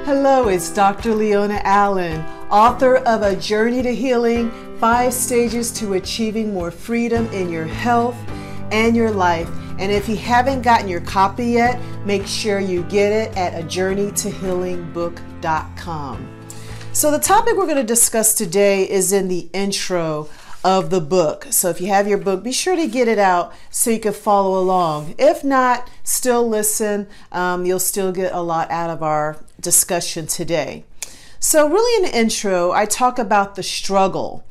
Hello, it's Dr. Leona Allen, author of A Journey to Healing, 5 Stages to Achieving More Freedom in Your Health and Your Life. And if you haven't gotten your copy yet, make sure you get it at ajourneytohealingbook.com. So the topic we're going to discuss today is in the intro of the book. So if you have your book, be sure to get it out so you can follow along. If not, still listen. You'll still get a lot out of our discussion today. So really in the intro, I talk about the struggle.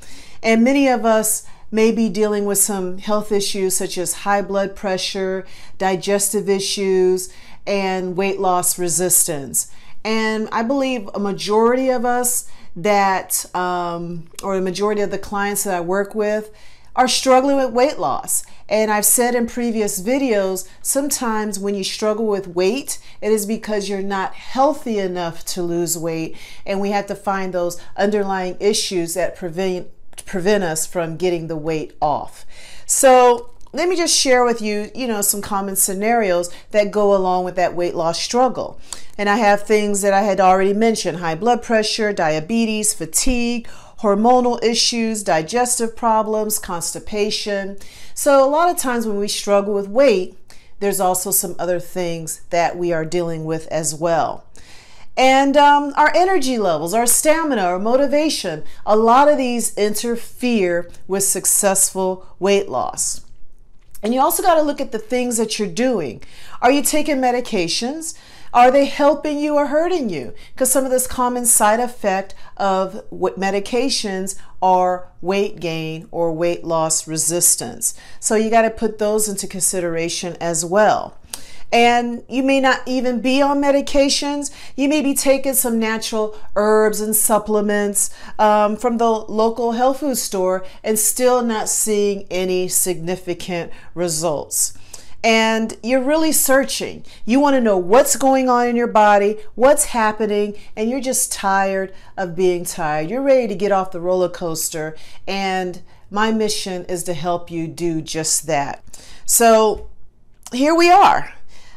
And many of us may be dealing with some health issues such as high blood pressure, digestive issues, and weight loss resistance. And I believe a majority of us that, or the majority of the clients that I work with are struggling with weight loss. And I've said in previous videos, sometimes when you struggle with weight, it is because you're not healthy enough to lose weight. And we have to find those underlying issues that prevent us from getting the weight off. So let me just share with you, some common scenarios that go along with that weight loss struggle. And I have things that I had already mentioned: high blood pressure, diabetes, fatigue, hormonal issues, digestive problems, constipation. So a lot of times when we struggle with weight, there's also some other things that we are dealing with as well. And our energy levels, our stamina, our motivation, a lot of these interfere with successful weight loss. And you also got to look at the things that you're doing. Are you taking medications? Are they helping you or hurting you? Because some of this common side effect of medications are weight gain or weight loss resistance. So you got to put those into consideration as well. And you may not even be on medications. You may be taking some natural herbs and supplements from the local health food store and still not seeing any significant results. And you're really searching. You want to know what's going on in your body, what's happening, and you're just tired of being tired. You're ready to get off the roller coaster, and my mission is to help you do just that. So here we are.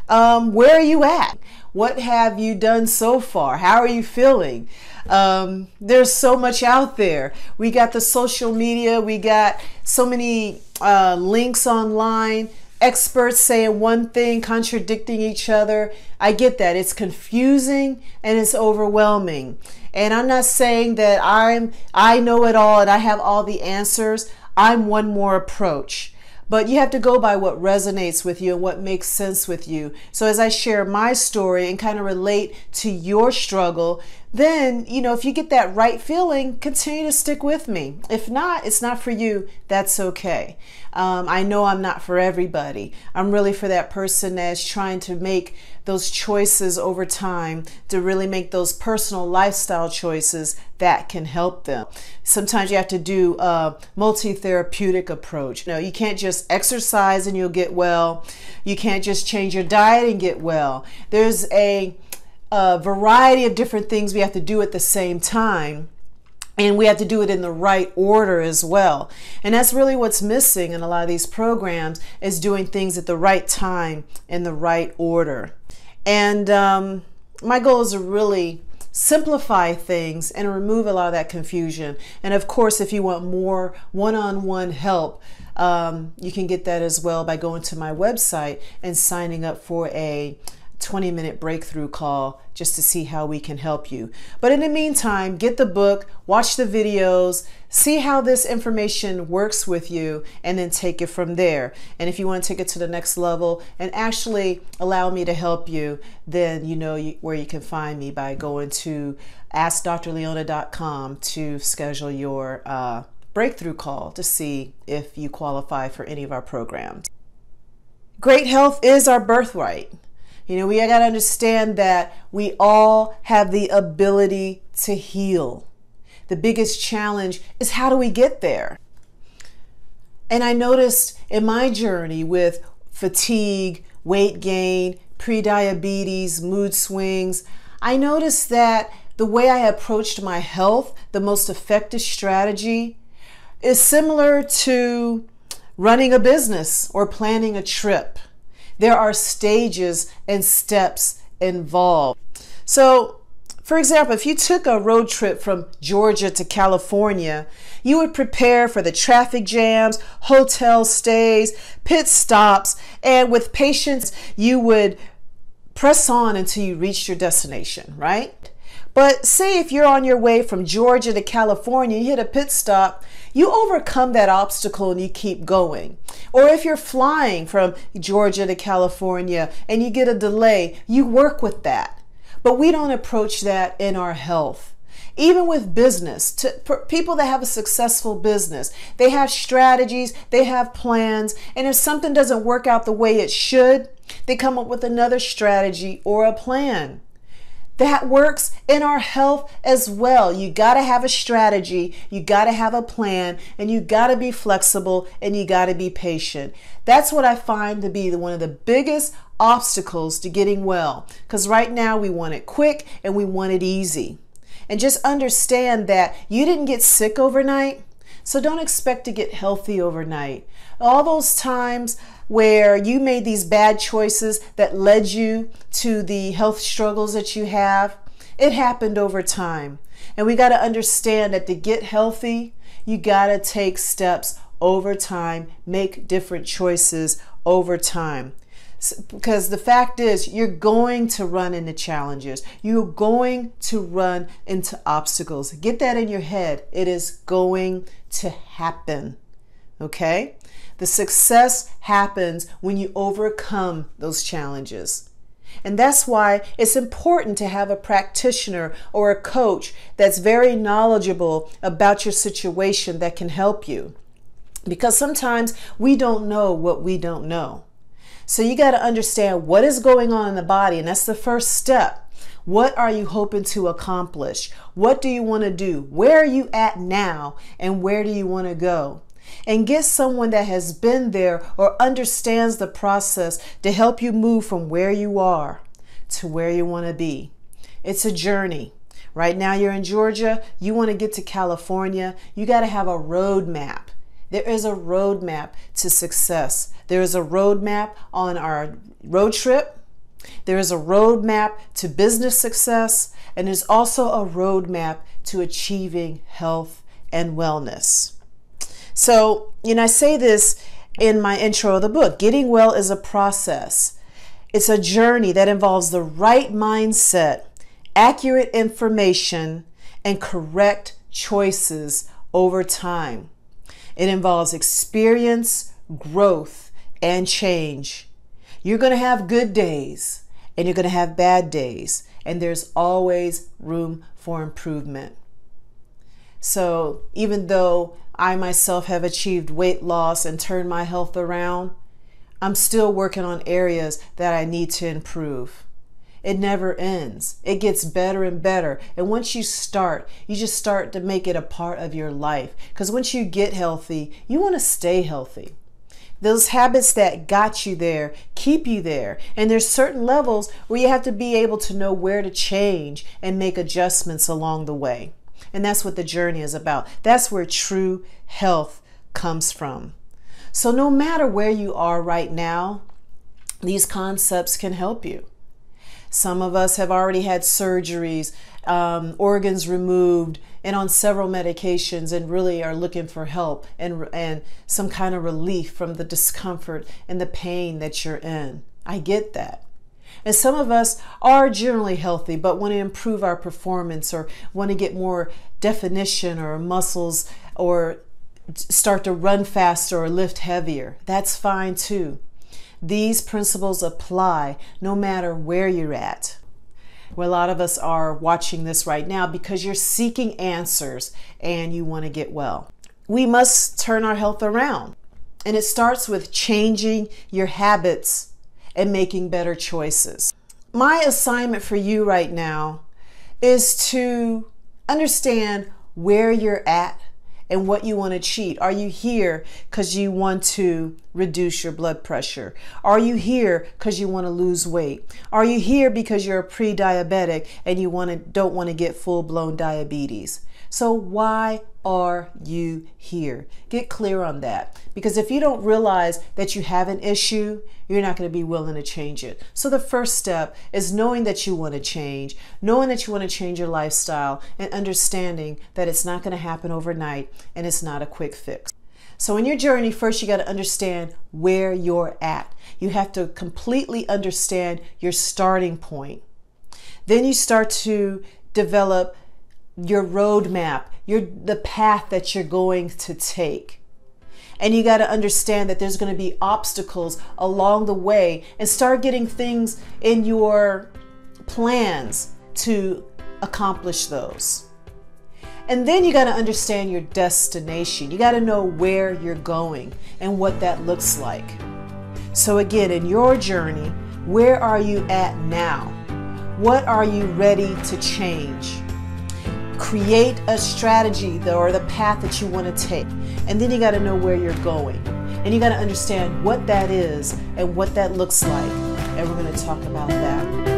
Where are you at? What have you done so far? How are you feeling? There's so much out there. We got the social media. We got so many links online. Experts saying one thing, contradicting each other. I get that. It's confusing and it's overwhelming. And I'm not saying that I know it all and I have all the answers. I'm one more approach. But you have to go by what resonates with you and what makes sense with you. So as I share my story and kind of relate to your struggle, then, if you get that right feeling, continue to stick with me. If not, it's not for you. That's okay. I know I'm not for everybody. I'm really for that person that's trying to make those choices over time, to really make those personal lifestyle choices that can help them. Sometimes you have to do a multi-therapeutic approach. You can't just exercise and you'll get well. You can't just change your diet and get well. There's a variety of different things we have to do at the same time. And we have to do it in the right order as well. And that's really what's missing in a lot of these programs, is doing things at the right time in the right order. And my goal is to really simplify things and remove a lot of that confusion. And of course, if you want more one-on-one help, you can get that as well by going to my website and signing up for a 20-minute breakthrough call just to see how we can help you. But in the meantime, get the book, watch the videos, see how this information works with you, and then take it from there. And if you want to take it to the next level and actually allow me to help you, then you know where you can find me by going to askdrleona.com to schedule your breakthrough call to see if you qualify for any of our programs. Great health is our birthright. We got to understand that we all have the ability to heal. The biggest challenge is, how do we get there? And I noticed in my journey with fatigue, weight gain, prediabetes, mood swings, I noticed that the way I approached my health, the most effective strategy, is similar to running a business or planning a trip. There are stages and steps involved. So For example, if you took a road trip from Georgia to California, you would prepare for the traffic jams, hotel stays, pit stops, and with patience, you would press on until you reached your destination, right? But say if you're on your way from Georgia to California, you hit a pit stop, you overcome that obstacle and you keep going. Or if you're flying from Georgia to California and you get a delay, you work with that. But we don't approach that in our health. Even with business, people that have a successful business, they have strategies, they have plans, and if something doesn't work out the way it should, they come up with another strategy or a plan. That works in our health as well. You got to have a strategy, you got to have a plan, and you got to be flexible, and you got to be patient. That's what I find to be one of the biggest obstacles to getting well, because right now we want it quick and we want it easy. And just understand that you didn't get sick overnight, so don't expect to get healthy overnight. All those times where you made these bad choices that led you to the health struggles that you have, it happened over time. And we got to understand that to get healthy, you got to take steps over time, make different choices over time. Because the fact is, you're going to run into challenges. You're going to run into obstacles. Get that in your head. It is going to happen. Okay? The success happens when you overcome those challenges. And that's why it's important to have a practitioner or a coach that's very knowledgeable about your situation that can help you. Because sometimes we don't know what we don't know. So you got to understand what is going on in the body, and that's the first step. What are you hoping to accomplish? What do you want to do? Where are you at now, and where do you want to go? And get someone that has been there or understands the process to help you move from where you are to where you want to be. It's a journey. Right now you're in Georgia, you want to get to California, you got to have a roadmap. There is a roadmap to success. There is a roadmap on our road trip. There is a roadmap to business success. And there's also a roadmap to achieving health and wellness. So, I say this in my intro of the book. Getting well is a process. It's a journey that involves the right mindset, accurate information, and correct choices over time. It involves experience, growth, and change. You're going to have good days and you're going to have bad days, and there's always room for improvement. So even though I myself have achieved weight loss and turned my health around, I'm still working on areas that I need to improve. It never ends. It gets better and better. And once you start, you just start to make it a part of your life. Because once you get healthy, you want to stay healthy. Those habits that got you there keep you there. And there's certain levels where you have to be able to know where to change and make adjustments along the way. And that's what the journey is about. That's where true health comes from. So no matter where you are right now, these concepts can help you. Some of us have already had surgeries, organs removed, and on several medications, and really are looking for help and some kind of relief from the discomfort and the pain that you're in. I get that. And some of us are generally healthy, but want to improve our performance or want to get more definition or muscles or start to run faster or lift heavier. That's fine too. These principles apply no matter where you're at. Well, a lot of us are watching this right now because you're seeking answers and you want to get well. We must turn our health around. And it starts with changing your habits and making better choices. My assignment for you right now is to understand where you're at and what you want to achieve. Are you here because you want to reduce your blood pressure? Are you here because you want to lose weight? Are you here because you're a pre-diabetic and you don't want to get full-blown diabetes? So why are you here? Get clear on that. Because if you don't realize that you have an issue, you're not going to be willing to change it. So the first step is knowing that you want to change, knowing that you want to change your lifestyle, and understanding that it's not going to happen overnight and it's not a quick fix. So in your journey, first you got to understand where you're at. You have to completely understand your starting point. Then you start to develop your roadmap, the path that you're going to take. And you got to understand that there's going to be obstacles along the way, and start getting things in your plans to accomplish those. And then you got to understand your destination. You got to know where you're going and what that looks like. So again, in your journey, where are you at now? What are you ready to change? Create a strategy or the path that you want to take. And then you got to know where you're going. And you got to understand what that is and what that looks like. And we're going to talk about that.